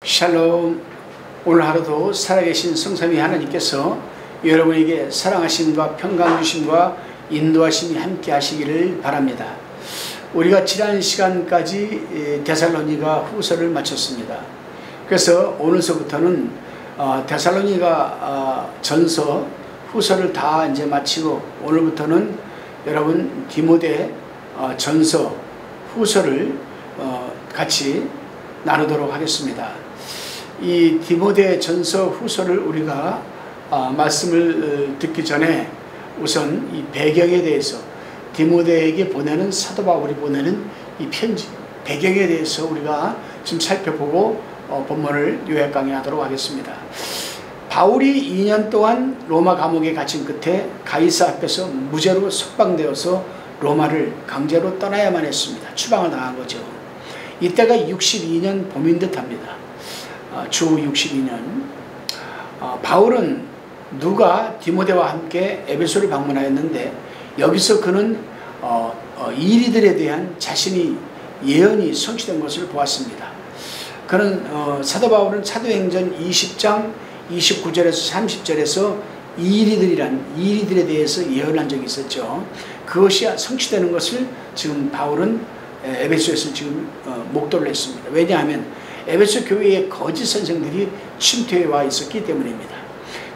샬롬. 오늘 하루도 살아계신 성삼위 하나님께서 여러분에게 사랑하심과 평강 주심과 인도하심이 함께 하시기를 바랍니다. 우리가 지난 시간까지 데살로니가 후서를 마쳤습니다. 그래서 오늘서부터는 데살로니가 전서 후서를 다 이제 마치고 오늘부터는 여러분 디모데 전서 후서를 같이 나누도록 하겠습니다. 이 디모데 전서 후서를 우리가 말씀을 듣기 전에 우선 이 배경에 대해서 디모데에게 보내는 사도 바울이 보내는 이 편지 배경에 대해서 우리가 좀 살펴보고 본문을 요약 강의하도록 하겠습니다. 바울이 2년 동안 로마 감옥에 갇힌 끝에 가이사 앞에서 무죄로 석방되어서 로마를 강제로 떠나야만 했습니다. 추방을 당한 거죠. 이때가 62년 봄인 듯 합니다. 주 62년. 바울은 누가 디모데와 함께 에베소를 방문하였는데 여기서 그는 이리들에 대한 자신이 예언이 성취된 것을 보았습니다. 그는 사도 바울은 사도행전 20장 29절에서 30절에서 이리들에 대해서 예언한 적이 있었죠. 그것이 성취되는 것을 지금 바울은 에베소에서 지금 목도를 했습니다. 왜냐하면 에베소 교회에 거짓 선생들이 침투해 와 있었기 때문입니다.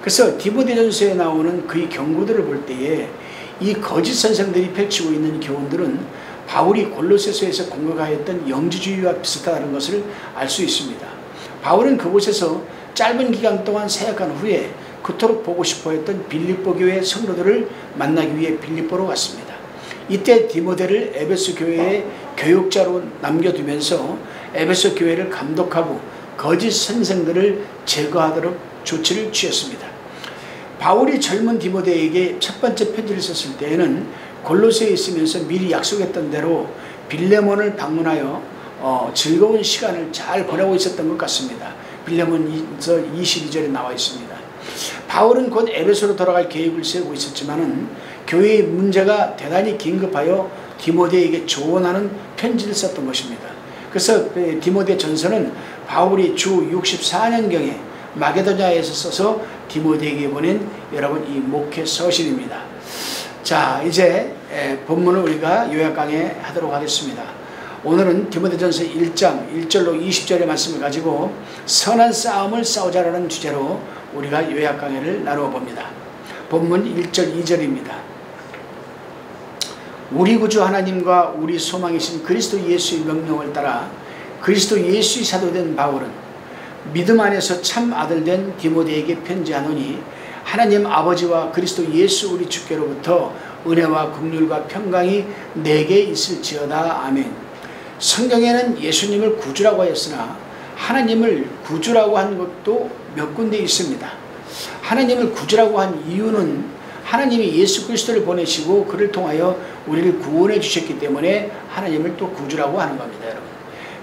그래서 디모데전서에 나오는 그의 경고들을 볼 때에 이 거짓 선생들이 펼치고 있는 교훈들은 바울이 골로새서에서 공격하였던 영지주의와 비슷하다는 것을 알 수 있습니다. 바울은 그곳에서 짧은 기간 동안 사역한 후에 그토록 보고 싶어 했던 빌립보 교회 성도들을 만나기 위해 빌립보로 갔습니다. 이때 디모데를 에베소 교회의 교육자로 남겨두면서 에베소 교회를 감독하고 거짓 선생들을 제거하도록 조치를 취했습니다. 바울이 젊은 디모데에게 첫 번째 편지를 썼을 때에는 골로새에 있으면서 미리 약속했던 대로 빌레몬을 방문하여 즐거운 시간을 잘 보내고 있었던 것 같습니다. 빌레몬서 22절에 나와 있습니다. 바울은 곧 에베소로 돌아갈 계획을 세우고 있었지만은 교회의 문제가 대단히 긴급하여 디모데에게 조언하는 편지를 썼던 것입니다. 그래서 디모데 전서는 바울이 주 64년경에 마게도냐에서 써서 디모데에게 보낸 여러분 이 목회 서신입니다. 자, 이제 본문을 우리가 요약 강해하도록 하겠습니다. 오늘은 디모데전서 1장 1절로 20절의 말씀을 가지고 선한 싸움을 싸우자라는 주제로 우리가 요약 강해를 나누어 봅니다. 본문 1절 2절입니다. 우리 구주 하나님과 우리 소망이신 그리스도 예수의 명령을 따라 그리스도 예수의 사도된 바울은 믿음 안에서 참 아들된 디모데에게 편지하노니 하나님 아버지와 그리스도 예수 우리 주께로부터 은혜와 긍휼과 평강이 내게 있을지어다. 아멘. 성경에는 예수님을 구주라고 하였으나 하나님을 구주라고 한 것도 몇 군데 있습니다. 하나님을 구주라고 한 이유는 하나님이 예수 그리스도를 보내시고 그를 통하여 우리를 구원해 주셨기 때문에 하나님을 또 구주라고 하는 겁니다. 여러분,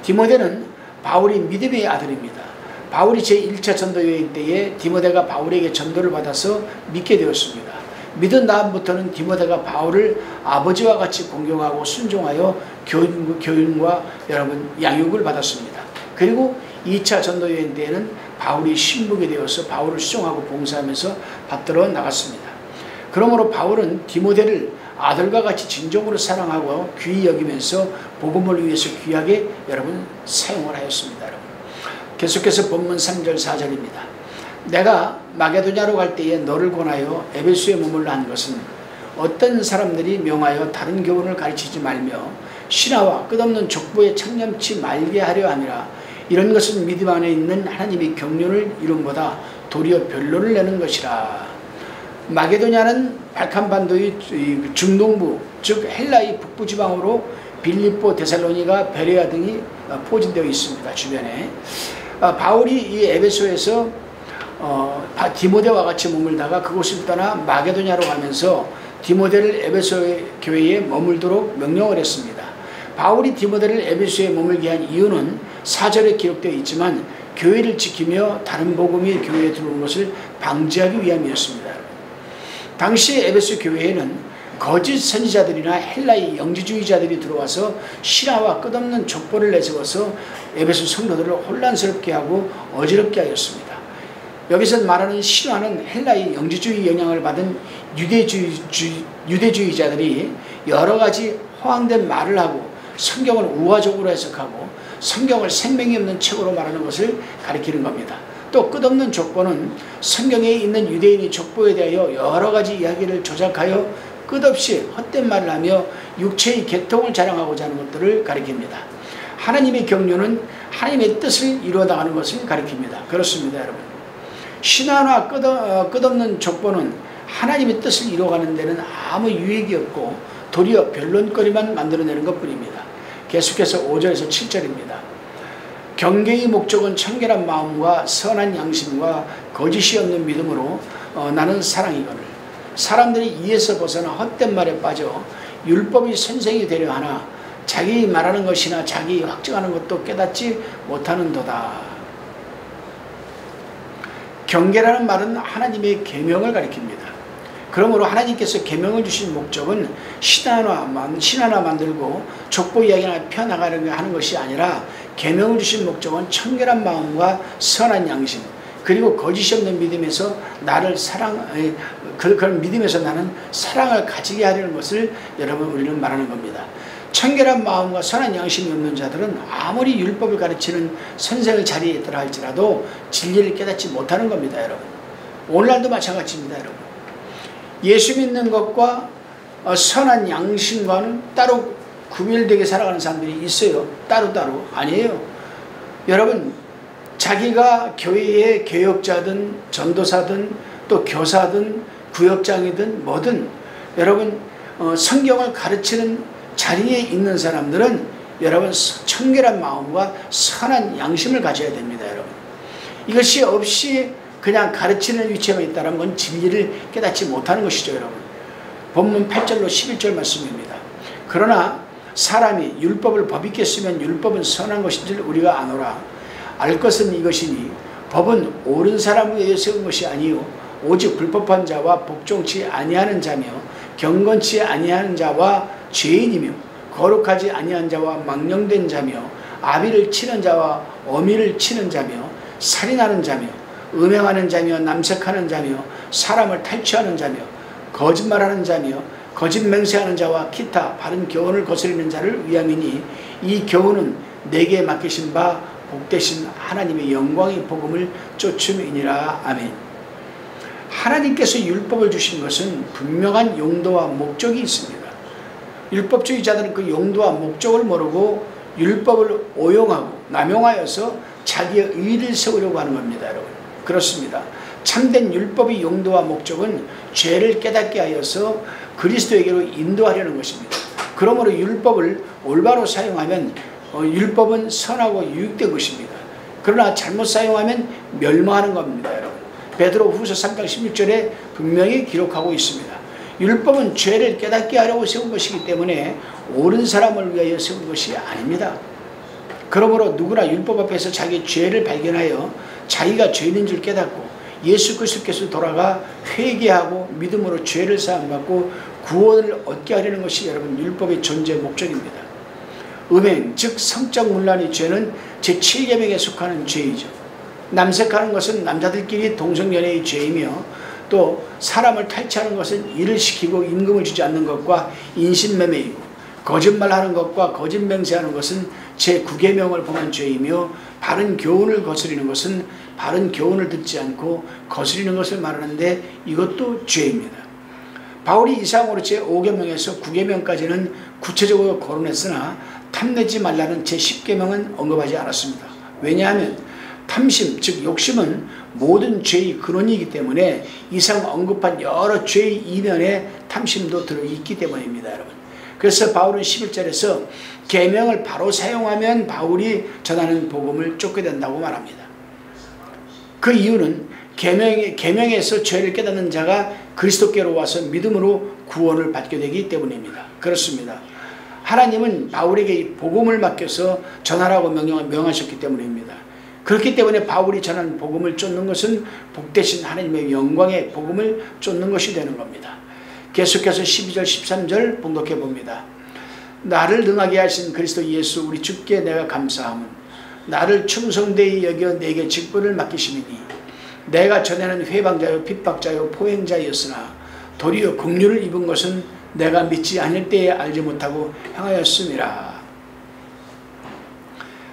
디모데는 바울이 믿음의 아들입니다. 바울이 제1차 전도여행 때에 디모데가 바울에게 전도를 받아서 믿게 되었습니다. 믿은 다음부터는 디모데가 바울을 아버지와 같이 공경하고 순종하여 교훈과 여러분 양육을 받았습니다. 그리고 2차 전도여행 때에는 바울이 신부게 되어서 바울을 수종하고 봉사하면서 받들어 나갔습니다. 그러므로 바울은 디모데를 아들과 같이 진정으로 사랑하고 귀히 여기면서 복음을 위해서 귀하게 여러분 사용을 하였습니다. 여러분. 계속해서 본문 3절 4절입니다. 내가 마게도냐로 갈 때에 너를 권하여 에베소에 머물라 한 것은 어떤 사람들이 명하여 다른 교훈을 가르치지 말며 신하와 끝없는 족보에 창념치 말게 하려 함이라. 이런 것은 믿음 안에 있는 하나님의 경륜을 이룬보다 도리어 변론을 내는 것이라. 마게도냐는 발칸반도의 중동부 즉 헬라의 북부지방으로 빌립보, 데살로니가, 베레아 등이 포진되어 있습니다. 주변에 바울이 이 에베소에서 디모데와 같이 머물다가 그곳을 떠나 마게도냐로 가면서 디모데를 에베소 교회에 머물도록 명령을 했습니다. 바울이 디모데를 에베소에 머물게 한 이유는 4절에 기록되어 있지만 교회를 지키며 다른 복음이 교회에 들어오는 것을 방지하기 위함이었습니다. 당시 에베소 교회에는 거짓 선지자들이나 헬라의 영지주의자들이 들어와서 신화와 끝없는 족보를 내세워서 에베소 성도들을 혼란스럽게 하고 어지럽게 하였습니다. 여기서 말하는 신화는 헬라의 영지주의 영향을 받은 유대주의자들이 여러 가지 허황된 말을 하고 성경을 우화적으로 해석하고 성경을 생명이 없는 책으로 말하는 것을 가리키는 겁니다. 또 끝없는 족보는 성경에 있는 유대인의 족보에 대하여 여러 가지 이야기를 조작하여 끝없이 헛된 말을 하며 육체의 계통을 자랑하고자 하는 것들을 가리킵니다. 하나님의 경륜은 하나님의 뜻을 이루어 나가는 것을 가리킵니다. 그렇습니다, 여러분. 신화나 끝없는 족보는 하나님의 뜻을 이루어가는 데는 아무 유익이 없고 도리어 변론거리만 만들어내는 것뿐입니다. 계속해서 5절에서 7절입니다. 경계의 목적은 청결한 마음과 선한 양심과 거짓이 없는 믿음으로 나는 사랑이거늘 사람들이 이에서 벗어나 헛된 말에 빠져 율법의 선생이 되려 하나 자기 말하는 것이나 자기 확증하는 것도 깨닫지 못하는도다. 경계라는 말은 하나님의 계명을 가리킵니다. 그러므로 하나님께서 계명을 주신 목적은 신화나 만들고 족보 이야기나 펴나가는 하는 것이 아니라 계명을 주신 목적은 청결한 마음과 선한 양심 그리고 거짓이 없는 믿음에서 그런 믿음에서 나는 사랑을 가지게 하려는 것을 여러분 우리는 말하는 겁니다. 청결한 마음과 선한 양심이 없는 자들은 아무리 율법을 가르치는 선생의 자리에 있더라 할지라도 진리를 깨닫지 못하는 겁니다, 여러분. 오늘날도 마찬가지입니다, 여러분. 예수 믿는 것과 선한 양심과는 따로 구별되게 살아가는 사람들이 있어요. 따로따로. 아니에요. 여러분, 자기가 교회의 교역자든 전도사든 또 교사든 구역장이든 뭐든 여러분 성경을 가르치는 자리에 있는 사람들은 여러분 청결한 마음과 선한 양심을 가져야 됩니다, 여러분. 이것이 없이 그냥 가르치는 위치에만 있다는 건 진리를 깨닫지 못하는 것이죠, 여러분. 본문 8절로 11절 말씀입니다. 그러나 사람이 율법을 법 있게 쓰면 율법은 선한 것인 줄 우리가 아노라. 알 것은 이것이니 법은 옳은 사람을 위해 세운 것이 아니요 오직 불법한 자와 복종치 아니하는 자며 경건치 아니하는 자와 죄인이며 거룩하지 아니한 자와 망령된 자며 아비를 치는 자와 어미를 치는 자며 살인하는 자며 음행하는 자며 남색하는 자며 사람을 탈취하는 자며 거짓말하는 자며 거짓 맹세하는 자와 기타 바른 교훈을 거스리는 자를 위함이니 이 교훈은 내게 맡기신 바 복되신 하나님의 영광의 복음을 쫓음이니라. 아멘. 하나님께서 율법을 주신 것은 분명한 용도와 목적이 있습니다. 율법주의자들은 그 용도와 목적을 모르고 율법을 오용하고 남용하여서 자기의 의를 세우려고 하는 겁니다, 여러분. 그렇습니다. 참된 율법의 용도와 목적은 죄를 깨닫게 하여서 그리스도에게로 인도하려는 것입니다. 그러므로 율법을 올바로 사용하면 율법은 선하고 유익된 것입니다. 그러나 잘못 사용하면 멸망하는 겁니다, 여러분. 베드로 후서 3장 16절에 분명히 기록하고 있습니다. 율법은 죄를 깨닫게 하려고 세운 것이기 때문에 옳은 사람을 위하여 세운 것이 아닙니다. 그러므로 누구나 율법 앞에서 자기 죄를 발견하여 자기가 죄인인 줄 깨닫고 예수 그리스도께서 돌아가 회개하고 믿음으로 죄를 사함받고 구원을 얻게 하려는 것이 여러분 율법의 존재 목적입니다. 음행 즉 성적 문란의 죄는 제7계명에 속하는 죄이죠. 남색하는 것은 남자들끼리 동성연애의 죄이며 또 사람을 탈취하는 것은 일을 시키고 임금을 주지 않는 것과 인신매매이고 거짓말하는 것과 거짓 맹세하는 것은 제9계명을 범한 죄이며 바른 교훈을 거스리는 것은 바른 교훈을 듣지 않고 거스리는 것을 말하는데 이것도 죄입니다. 바울이 이상으로 제5계명에서 9계명까지는 구체적으로 거론했으나 탐내지 말라는 제10계명은 언급하지 않았습니다. 왜냐하면 탐심 즉 욕심은 모든 죄의 근원이기 때문에 이상 언급한 여러 죄의 이면에 탐심도 들어있기 때문입니다, 여러분. 그래서 바울은 11절에서 계명을 바로 사용하면 바울이 전하는 복음을 쫓게 된다고 말합니다. 그 이유는 계명에서 죄를 깨닫는 자가 그리스도께로 와서 믿음으로 구원을 받게 되기 때문입니다. 그렇습니다. 하나님은 바울에게 복음을 맡겨서 전하라고 명하셨기 때문입니다. 그렇기 때문에 바울이 전하는 복음을 쫓는 것은 복되신 하나님의 영광의 복음을 쫓는 것이 되는 겁니다. 계속해서 12절 13절 봉독해 봅니다. 나를 능하게 하신 그리스도 예수 우리 주께 내가 감사함은 나를 충성되이 여겨 내게 직분을 맡기심이니 내가 전에는 회방자요 핍박자요 포행자였으나 도리어 긍휼을 입은 것은 내가 믿지 않을 때에 알지 못하고 행하였음이라.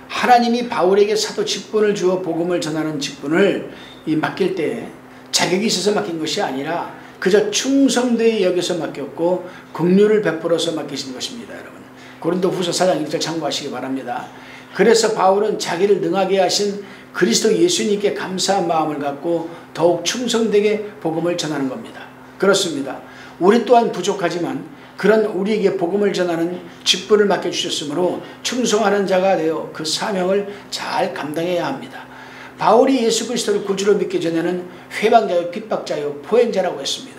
하나님이 바울에게 사도 직분을 주어 복음을 전하는 직분을 맡길 때 자격이 있어서 맡긴 것이 아니라 그저 충성되이 여기서 맡겼고 긍휼을 베풀어서 맡기신 것입니다. 여러분, 고린도후서 4장 1절 참고하시기 바랍니다. 그래서 바울은 자기를 능하게 하신 그리스도 예수님께 감사한 마음을 갖고 더욱 충성되게 복음을 전하는 겁니다. 그렇습니다. 우리 또한 부족하지만 그런 우리에게 복음을 전하는 직분을 맡겨주셨으므로 충성하는 자가 되어 그 사명을 잘 감당해야 합니다. 바울이 예수 그리스도를 구주로 믿기 전에는 회방자요 핍박자요 포행자라고 했습니다.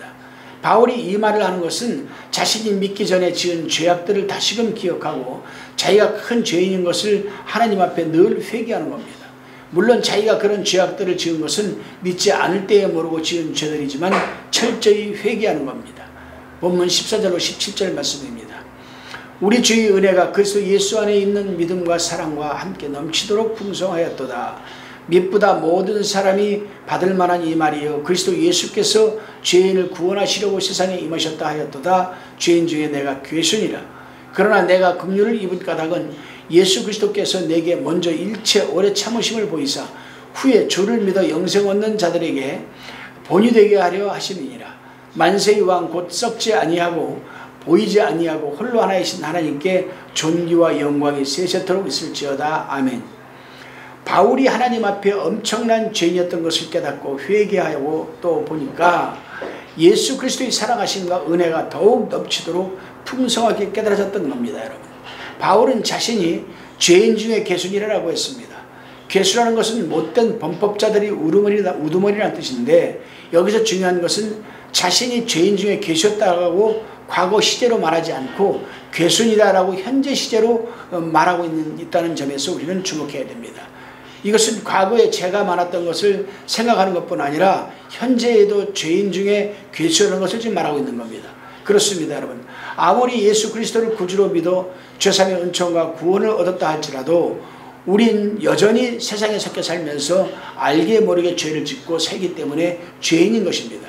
바울이 이 말을 하는 것은 자신이 믿기 전에 지은 죄악들을 다시금 기억하고 자기가 큰 죄인인 것을 하나님 앞에 늘 회개하는 겁니다. 물론 자기가 그런 죄악들을 지은 것은 믿지 않을 때에 모르고 지은 죄들이지만 철저히 회개하는 겁니다. 본문 14절로 17절 말씀입니다. 우리 주의 은혜가 그리스도 예수 안에 있는 믿음과 사랑과 함께 넘치도록 풍성하였도다. 믿보다 모든 사람이 받을 만한 이 말이요 그리스도 예수께서 죄인을 구원하시려고 세상에 임하셨다 하였도다. 죄인 중에 내가 괴순이라. 그러나 내가 긍휼을 입은 까닭은 예수 그리스도께서 내게 먼저 일체 오래 참으심을 보이사 후에 주를 믿어 영생 얻는 자들에게 본이 되게 하려 하심이니라. 만세의 왕 곧 썩지 아니하고 보이지 아니하고 홀로 하나이신 하나님께 존귀와 영광이 세세토록 있을지어다. 아멘. 바울이 하나님 앞에 엄청난 죄인이었던 것을 깨닫고 회개하고 또 보니까 예수 그리스도의 사랑하심과 은혜가 더욱 넘치도록 풍성하게 깨달아졌던 겁니다. 여러분, 바울은 자신이 죄인 중에 괴순이라고 했습니다. 괴수라는 것은 못된 범법자들이 우두머리라는 뜻인데 여기서 중요한 것은 자신이 죄인 중에 괴수였다고 과거 시제로 말하지 않고 괴순이다라고 현재 시제로 말하고 있다는 점에서 우리는 주목해야 됩니다. 이것은 과거에 죄가 많았던 것을 생각하는 것뿐 아니라 현재에도 죄인 중에 괴수라는 것을 지금 말하고 있는 겁니다. 그렇습니다. 여러분, 아무리 예수 그리스도를 구주로 믿어 죄사함의 은총과 구원을 얻었다 할지라도 우린 여전히 세상에 섞여 살면서 알게 모르게 죄를 짓고 살기 때문에 죄인인 것입니다.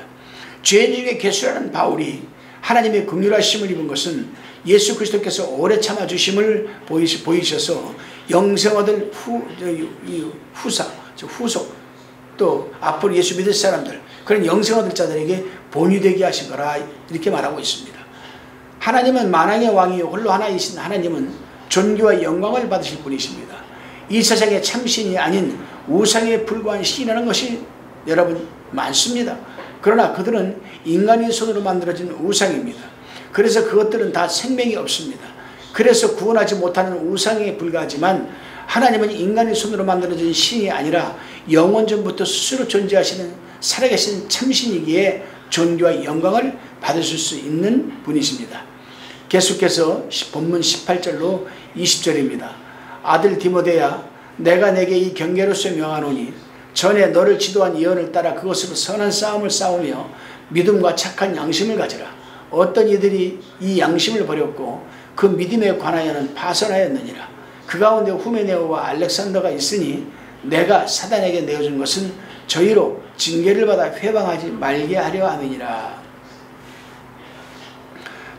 죄인 중에 괴수라는 바울이 하나님의 긍휼하심을 입은 것은 예수 그리스도께서 오래 참아주심을 보이셔서 영생 얻을 후속 또 앞으로 예수 믿을 사람들 그런 영생 얻을 자들에게 본이 되게 하신 거라 이렇게 말하고 있습니다. 하나님은 만왕의 왕이요 홀로 하나이신 하나님은 존귀와 영광을 받으실 분이십니다. 이 세상에 참신이 아닌 우상에 불과한 신이라는 것이 여러분 많습니다. 그러나 그들은 인간의 손으로 만들어진 우상입니다. 그래서 그것들은 다 생명이 없습니다. 그래서 구원하지 못하는 우상에 불과하지만 하나님은 인간의 손으로 만들어진 신이 아니라 영원전부터 스스로 존재하시는 살아계신 참신이기에 존귀와 영광을 받으실 수 있는 분이십니다. 계속해서 본문 18절로 20절입니다. 아들 디모데야, 내가 내게 이 경계로서 명하노니 전에 너를 지도한 예언을 따라 그것으로 선한 싸움을 싸우며 믿음과 착한 양심을 가지라. 어떤 이들이 이 양심을 버렸고 그 믿음에 관하여는 파선하였느니라. 그 가운데 후메네오와 알렉산더가 있으니 내가 사단에게 내어준 것은 저희로 징계를 받아 회방하지 말게 하려 함이니라.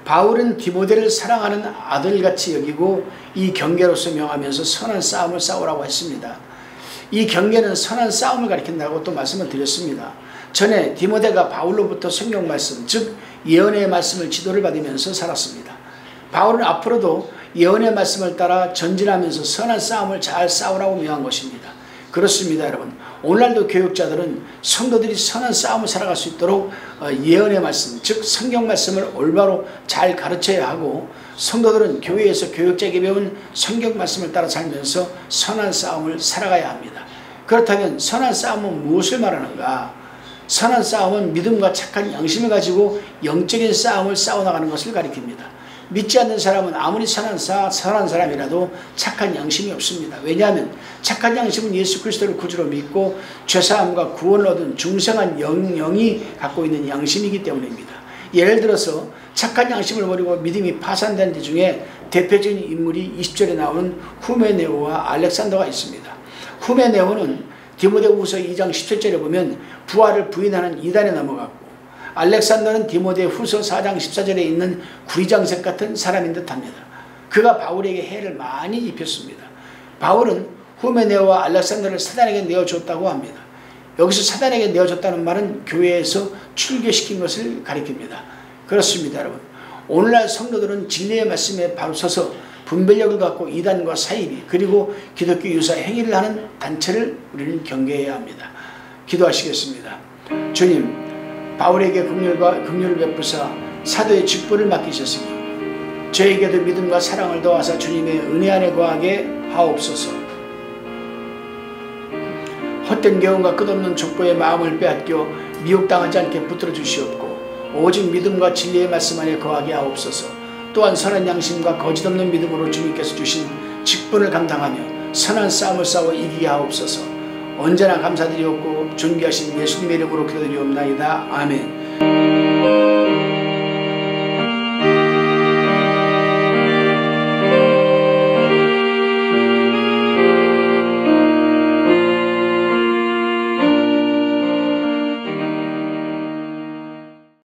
바울은 디모데를 사랑하는 아들같이 여기고 이 경계로서 명하면서 선한 싸움을 싸우라고 했습니다. 이 경계는 선한 싸움을 가리킨다고 또 말씀을 드렸습니다. 전에 디모데가 바울로부터 성경 말씀, 즉 예언의 말씀을 지도를 받으면서 살았습니다. 바울은 앞으로도 예언의 말씀을 따라 전진하면서 선한 싸움을 잘 싸우라고 명한 것입니다. 그렇습니다, 여러분. 오늘날도 교육자들은 성도들이 선한 싸움을 살아갈 수 있도록 예언의 말씀, 즉 성경 말씀을 올바로 잘 가르쳐야 하고, 성도들은 교회에서 교육자에게 배운 성경 말씀을 따라 살면서 선한 싸움을 살아가야 합니다. 그렇다면 선한 싸움은 무엇을 말하는가? 선한 싸움은 믿음과 착한 양심을 가지고 영적인 싸움을 싸워나가는 것을 가리킵니다. 믿지 않는 사람은 아무리 선한 사람이라도 착한 양심이 없습니다. 왜냐하면 착한 양심은 예수 그리스도를 구주로 믿고 죄사함과 구원을 얻은 중생한 영이 갖고 있는 양심이기 때문입니다. 예를 들어서 착한 양심을 버리고 믿음이 파산된 데 중에 대표적인 인물이 20절에 나오는 후메네오와 알렉산더가 있습니다. 후메네오는 디모데후서 2장 17절에 보면 부활을 부인하는 이단에 넘어갔고, 알렉산더는 디모데후서 4장 14절에 있는 구리장색 같은 사람인 듯합니다. 그가 바울에게 해를 많이 입혔습니다. 바울은 후메네오와 알렉산더를 사단에게 내어줬다고 합니다. 여기서 사단에게 내어줬다는 말은 교회에서 출교시킨 것을 가리킵니다. 그렇습니다, 여러분. 오늘날 성도들은 진리의 말씀에 바로 서서 분별력을 갖고 이단과 사이비 그리고 기독교 유사 행위를 하는 단체를 우리는 경계해야 합니다. 기도하시겠습니다. 주님, 바울에게 긍휼을 베푸사 사도의 직분을 맡기셨으니 저에게도 믿음과 사랑을 더하사 주님의 은혜 안에 거하게 하옵소서. 헛된 교훈과 끝없는 족보의 마음을 빼앗겨 미혹당하지 않게 붙들어 주시옵고, 오직 믿음과 진리의 말씀 안에 거하게 하옵소서. 또한 선한 양심과 거짓없는 믿음으로 주님께서 주신 직분을 감당하며 선한 싸움을 싸워 이기게 하옵소서. 언제나 감사드리옵고 존귀하신 예수님의 이름으로 기도드리옵나이다. 아멘.